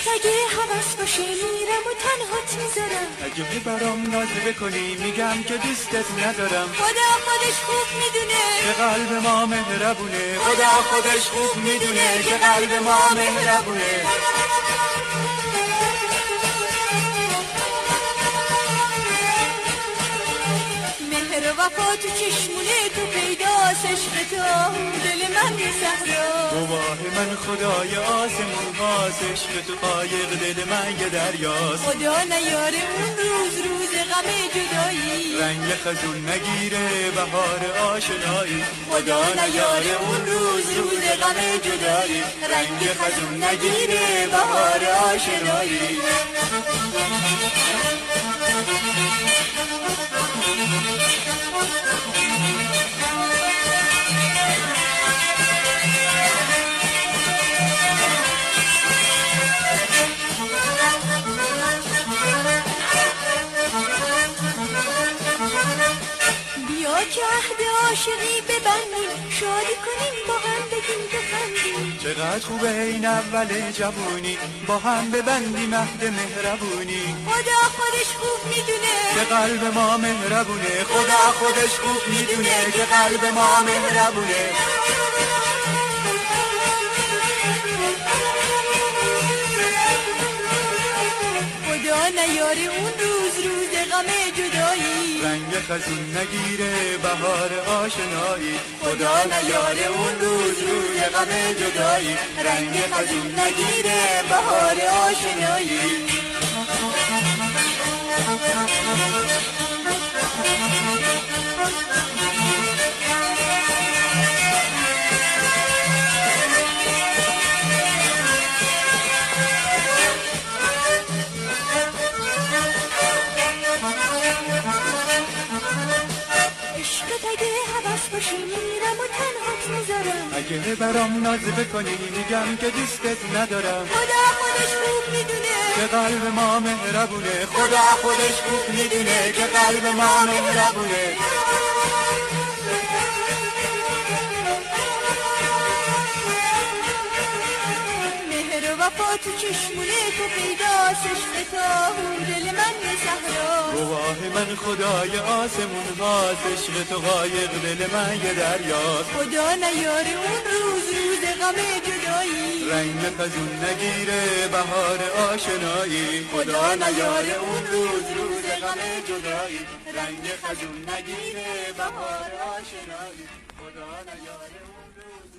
عشقت اگه حوض باشه میرم و تنهات میذارم. اگه برام ناز بکنی میگم که دوستت ندارم. خدا خودش خوب میدونه که قلب ما مهربونه. خدا خودش خوب میدونه که قلب ما مهربونه. مهر و وفا تو چشمونه تو پیداست، عشق تو دل من صحرا. گواه من خدای آسمون هاست، عشق تو قایق دل من یه دریاست. خدا نیاره اون روز غم جدایی، رنگ خزون نگیره بهار آشنایی. خدا نیاره اون روز غم جدایی، رنگ خزون نگیره بهار آشنایی. که عهد عاشقی ببندیم، شادی کنیم با هم بگیم بخندیم. چقدر خوبه این اول جوونی، با هم ببندیم عهد مهربونی. خدا خودش خوب میدونه که قلب ما مهربونه. خدا خودش خوب میدونه که قلب ما مهربونه. خدا نیاره اون روز غم جدایی، رنگ خزون نگیره بهار آشنایی. خدا نیاره اون روز غم جدایی، رنگ خزون نگیره بهار آشنایی. میرم و تنهات میذارم. اگه برام ناز بکنی میگم که دوستت ندارم. خدا خودش خوب میدونه که قلب ما مهربونه. خدا خودش خوب میدونه که قلب ما مهربونه. مهر و وفا تو چشمونه تو پیداست، عشق تو دل من صحرا. گواه من خدای آسمون هاست، عشق تو قایق دل من یه دریاست. خدا نیاره اون روز غم جدایی، رنگ خزون نگیره بهار آشنایی. خدا نیاره اون روز غم جدایی، رنگ خزون نگیره بهار آشنایی. خدا نیاره اون روز